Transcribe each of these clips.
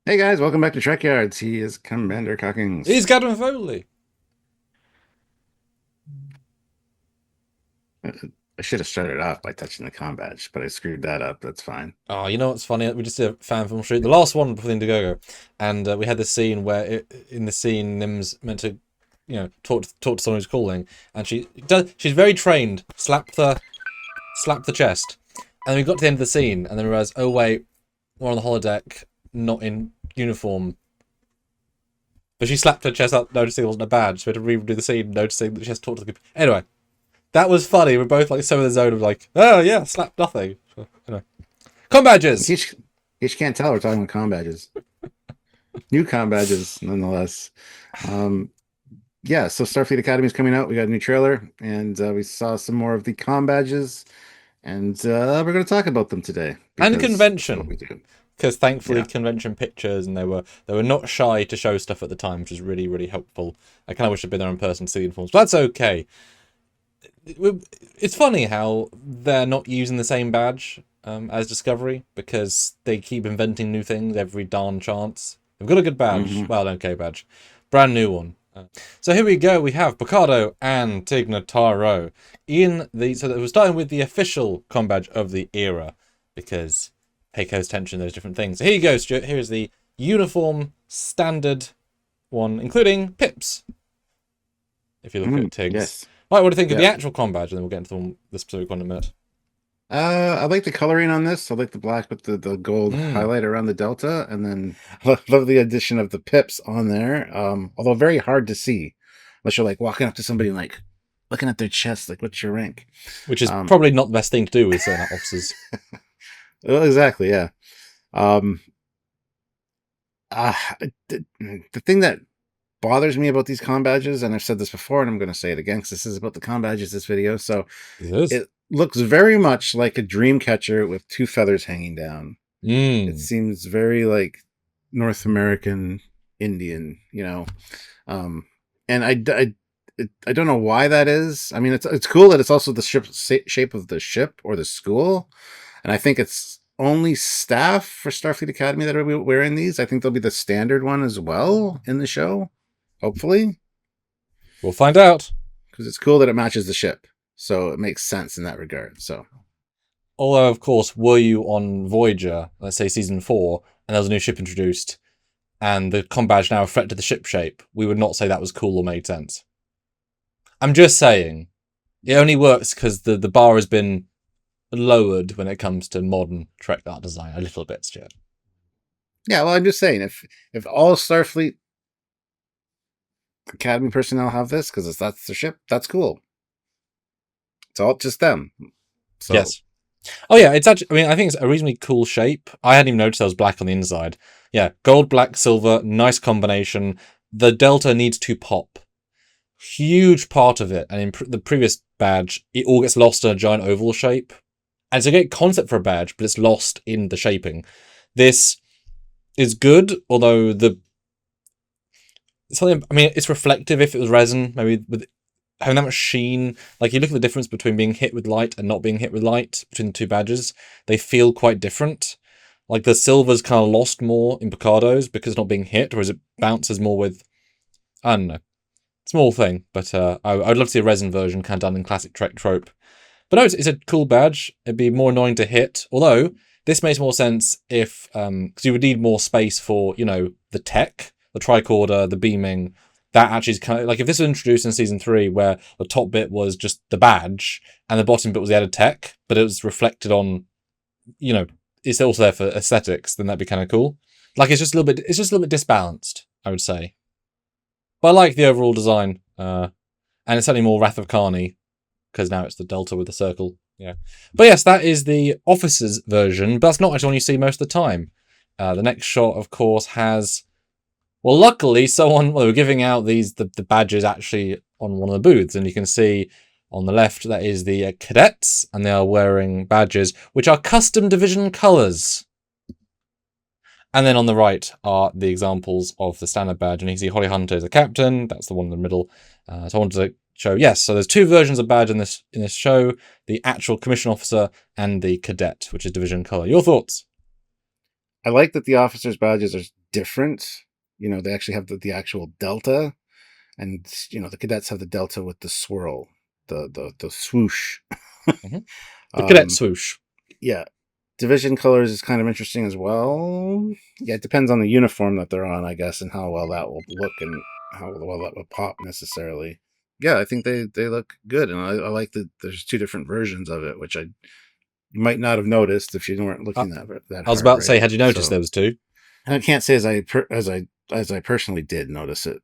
Hey guys, welcome back to Trekyards. He is Commander Cockings. He's Captain Foley. Uh, I should have started off by touching the Combadge, but I screwed that up. That's fine. Oh, you know what's funny? We just did a fan film shoot, the last one before the Indiegogo, and we had this scene where, in the scene, Nim's meant to, talk to someone who's calling, and she does. She's very trained. Slap the chest, and then we got to the end of the scene, and then we realized, oh wait, we're on the holodeck, not in uniform. But she slapped her chest up, noticing it wasn't a badge. So we had to redo the scene, noticing that she has to talk to the people. Anyway, that was funny. We're both like so in the zone of like, oh yeah, slap nothing. So, In Combadges. case, in case you can't tell, we're talking about Combadges. New Combadges, nonetheless. Um, yeah, so Starfleet Academy is coming out. We got a new trailer, and we saw some more of the Combadges, and we're going to talk about them today And because that's what convention, we do. because thankfully Yeah. convention pictures, and they were not shy to show stuff at the time, which was really really helpful. I kind of wish I'd been there in person to see the informs, but that's okay. It's funny how they're not using the same badge as Discovery, because they keep inventing new things every darn chance. They've got a good badge, Hmm. well, an okay badge, brand new one. So here we go. We have Picardo and Tignataro in the. So that we're starting with the official com badge of the era, because Pecos tension, those different things. So here you go, Stuart. Here is the uniform standard one, including pips. If you look at Tig's. Yes. Right, what do you think of the Yeah. actual com badge? And then we'll get into the specific one in a minute. I like the coloring on this. I like the black with the gold Mm. highlight around the delta, and then love the addition of the pips on there. Although very hard to see unless you're like walking up to somebody and like looking at their chest, like what's your rank? Which is Um, probably not the best thing to do with certain officers. well, exactly, yeah. Um, uh, the thing that bothers me about these com badges, and I've said this before, and I'm going to say it again because this is about the com badges. This video, so It is. it looks very much like a dream catcher with two feathers hanging down. It Mm. seems very like North American Indian, um, and I don't know why that is. I mean, it's cool that it's also the shape of the ship or the school, and I think it's only staff for Starfleet Academy that are wearing these. I think they'll be the standard one as well in the show, hopefully, We'll find out. because it's cool that it matches the ship, so it makes sense in that regard. So Although, of course, were you on Voyager, let's say season 4, and there was a new ship introduced, and the com badge now reflected the ship shape, we would not say that was cool or made sense. I'm just saying, it only works because the bar has been lowered when it comes to modern Trek art design a little bit, Stuart. yeah, well, I'm just saying if all Starfleet Academy personnel have this because that's the ship. That's cool. It's all just them. So Yes. Oh yeah, it's actually. I mean, I think it's a reasonably cool shape. I hadn't even noticed there was black on the inside. Yeah, gold, black, silver, nice combination. The delta needs to pop. Huge part of it, and in the previous badge, it all gets lost in a giant oval shape. And it's a great concept for a badge, but it's lost in the shaping. This is good, although the something. I mean, it's reflective. If it was resin, maybe with having that much sheen, like you look at the difference between being hit with light and not being hit with light between the two badges, they feel quite different. Like the silver's kind of lost more in Picardo's because it's not being hit, whereas it bounces more with, I don't know, small thing. But I'd love to see a resin version kind of done in classic Trek trope. But no, it's a cool badge. It'd be more annoying to hit, although this makes more sense if, because you would need more space for, the tech, the tricorder, the beaming. That actually is kind of like if this was introduced in season 3, where the top bit was just the badge and the bottom bit was the added tech, but it was reflected on, you know, it's also there for aesthetics, then that'd be kind of cool. Like it's just a little bit disbalanced, I would say. But I like the overall design, and it's certainly more Wrath of Carney because now it's the delta with the circle. Yeah, but yes, that is the officers version. But that's not actually one you see most of the time. The next shot, of course, has luckily someone they were giving out the badges actually on one of the booths, and you can see on the left that is the cadets, and they are wearing badges which are custom division colours. And then on the right are the examples of the standard badge, and you can see Holly Hunter is the captain. That's the one in the middle. So I wanted to show, yes, so there's two versions of badge in this show: the actual commission officer and the cadet, which is division color. Your thoughts? I like that the officers' badges are different. They actually have the actual delta, and the cadets have the delta with the swirl, the swoosh. Mm-hmm. The cadet swoosh. Yeah. Division colors is kind of interesting as well. Yeah, it depends on the uniform that they're on, I guess, and how well that will look and how well that will pop necessarily. Yeah, I think they look good, and I like that there's 2 different versions of it, which you might not have noticed if you weren't looking that hard. I was about to say, right? had you noticed there was 2? And I can't say as I personally did notice it.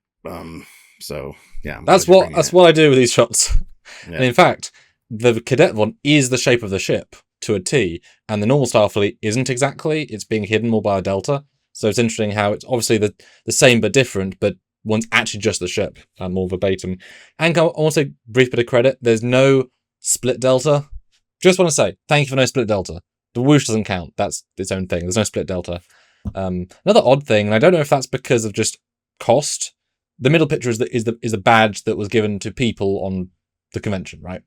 So yeah, That's what I do with these shots. Yeah. And in fact, the cadet one is the shape of the ship to a T, and the normal Starfleet isn't exactly. It's being hidden more by a delta. So it's interesting how it's obviously the same but different, but one's actually just the ship, more verbatim. And I want to say, brief bit of credit, there's no split delta. Just want to say, thank you for no split delta. The whoosh doesn't count. That's its own thing. There's no split delta. Another odd thing, and I don't know if that's because of just cost. The middle picture is the badge that was given to people on the convention, right?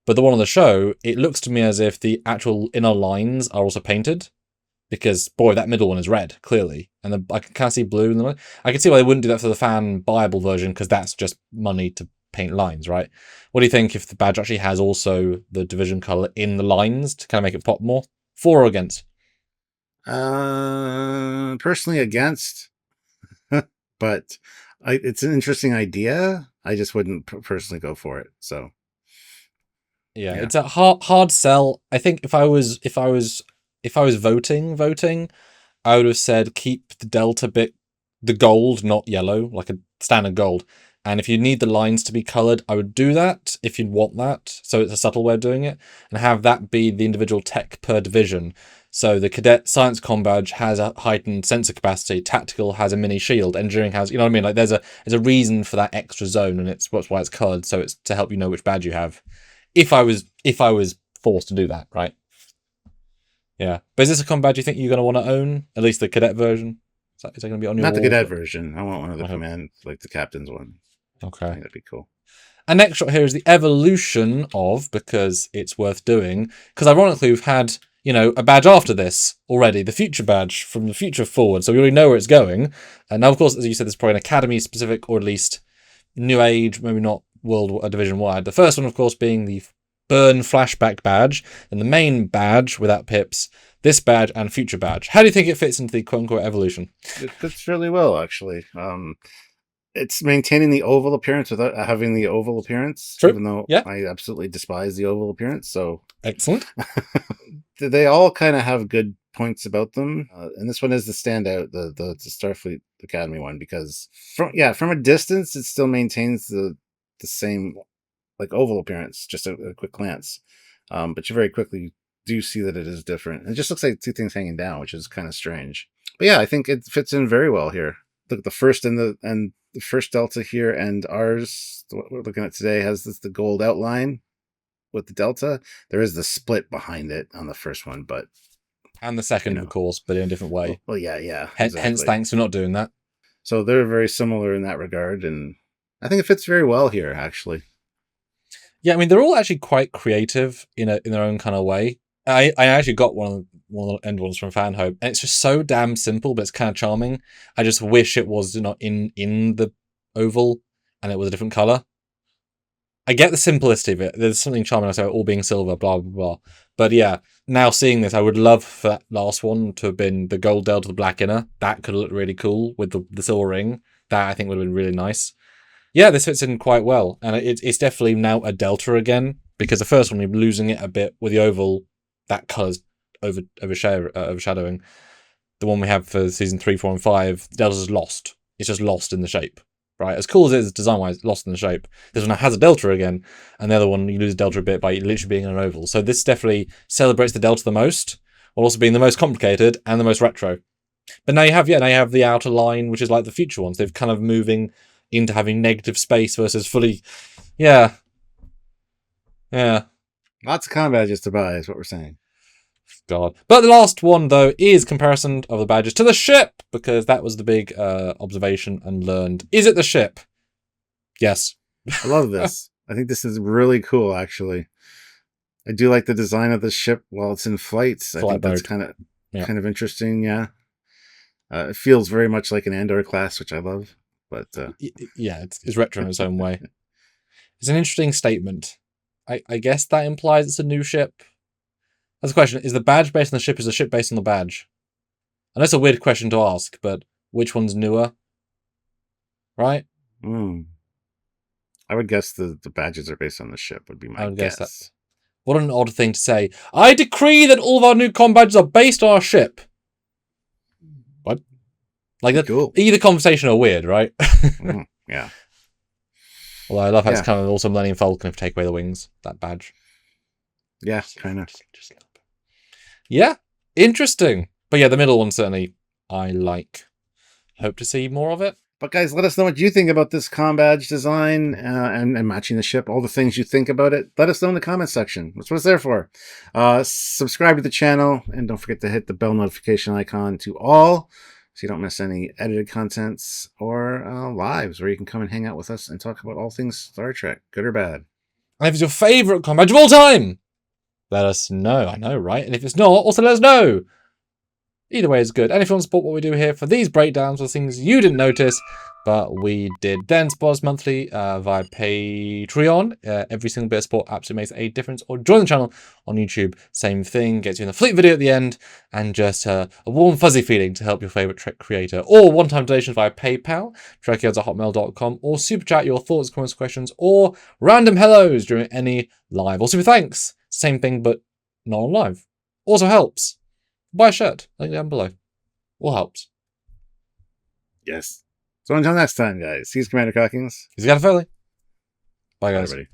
But the one on the show, it looks to me as if the actual inner lines are also painted, because boy, that middle one is red clearly, and I can kind of see blue in the. I can see why they wouldn't do that for the fan buyable version, because that's just money to paint lines, right? What do you think if the badge actually has also the division color in the lines to kind of make it pop more? For or against? Personally against, but it's an interesting idea. I just wouldn't personally go for it. So yeah. It's a hard sell. I think if I was voting, I would have said keep the delta bit, the gold, not yellow, like a standard gold. And if you need the lines to be colored, I would do that if you'd want that. So it's a subtle way of doing it, and have that be the individual tech per division. So the cadet science combadge has a heightened sensor capacity, tactical has a mini shield, engineering has, you know what I mean? Like there's a reason for that extra zone, and that's why it's colored. So it's to help you know which badge you have. If I was forced to do that, right? Yeah. But is this a combadge you think you're going to want to own? At least the cadet version? Is that going to be on your not wall? the cadet version. I want one of the command, like the captain's one. Okay. I think that'd be cool. And next shot here is the evolution of, because it's worth doing, because ironically we've had, a badge after this already, the future badge from the future forward, so we already know where it's going. And now, of course, as you said, there's probably an Academy specific, or at least New Age, maybe not world division wide. The first one, of course, being the Burn flashback badge, and the main badge without pips, this badge and future badge. How do you think it fits into the quote-unquote evolution? It fits really well, actually. It's maintaining the oval appearance without having the oval appearance, True. Even though I absolutely despise the oval appearance. So excellent. They all kind of have good points about them, and this one is the standout, the Starfleet Academy one, because from a distance it still maintains the same like oval appearance, just a quick glance, but you very quickly do see that it is different. It just looks like 2 things hanging down, which is kind of strange. But yeah, I think it fits in very well here. Look, the first the first delta here, and ours, what we're looking at today, has the gold outline with the delta. There is the split behind it on the first one, and the second, of course, but in a different way. Well, yeah. Hence, thanks for not doing that. So they're very similar in that regard, and I think it fits very well here, actually. Yeah, I mean, they're all actually quite creative in their own kind of way. I actually got one of the end ones from Fan Hope, and it's just so damn simple, but it's kind of charming. I just wish it was not in the oval and it was a different color. I get the simplicity of it. There's something charming about it all being silver, blah blah blah. But yeah, now seeing this, I would love for that last one to have been the gold delta, the black inner. That could look really cool with the silver ring. That I think would have been really nice. Yeah, this fits in quite well, and it's definitely now a delta again, because the first one, you're losing it a bit with the oval. That colour's overshadowing. The one we have for season 3, 4, and 5, the delta's lost. It's just lost in the shape, right? As cool as it is design-wise, lost in the shape. This one has a delta again, and the other one, you lose a delta a bit by literally being an oval. So this definitely celebrates the delta the most, while also being the most complicated and the most retro. But now you have the outer line, which is like the future ones. They've kind of moving into having negative space versus fully, yeah. Lots of Combadges to buy is what we're saying. God. But the last one, though, is comparison of the badges to the ship, because that was the big observation and learned. Is it the ship? Yes. I love this. I think this is really cool, actually. I do like the design of the ship while it's in flight. I think that's kind of interesting, yeah. It feels very much like an Andor class, which I love. But Yeah, it's retro in its own way. It's an interesting statement. I guess that implies it's a new ship. That's a question. Is the badge based on the ship? Is the ship based on the badge? And that's a weird question to ask, but which one's newer? Right? I would guess the badges are based on the ship, would be my guess. That. What an odd thing to say. I decree that all of our new Combadges are based on our ship. What? Like that? Cool. Either conversation or weird, right? Yeah. Although I love how it's kind of also Millennium Falcon if take away the wings, that badge. Yeah, kind of. Just a little bit. Yeah, interesting. But yeah, the middle one certainly I like. Hope to see more of it. But guys, let us know what you think about this Combadge design and matching the ship. All the things you think about it. Let us know in the comment section. That's what it's there for. Subscribe to the channel. And don't forget to hit the bell notification icon to all, so you don't miss any edited contents or lives where you can come and hang out with us and talk about all things Star Trek, good or bad. And if it's your favourite Combadge of all time, let us know. I know, right? And if it's not, also let us know. Either way is good. And if you want to support what we do here for these breakdowns or things you didn't notice, but we did then support us monthly via Patreon. Every single bit of support absolutely makes a difference. Or join the channel on YouTube. Same thing. Gets you in the fleet video at the end. And just a warm, fuzzy feeling to help your favourite Trek creator. Or one-time donations via PayPal, trekyards@hotmail.com. Or super chat your thoughts, comments, questions, or random hellos during any live. Or super thanks. Same thing, but not on live. Also helps. Buy a shirt. Link down below. All helps. Yes. So until next time, guys. He's Commander Cockings. He's got a Foley. Bye, guys. Bye, everybody.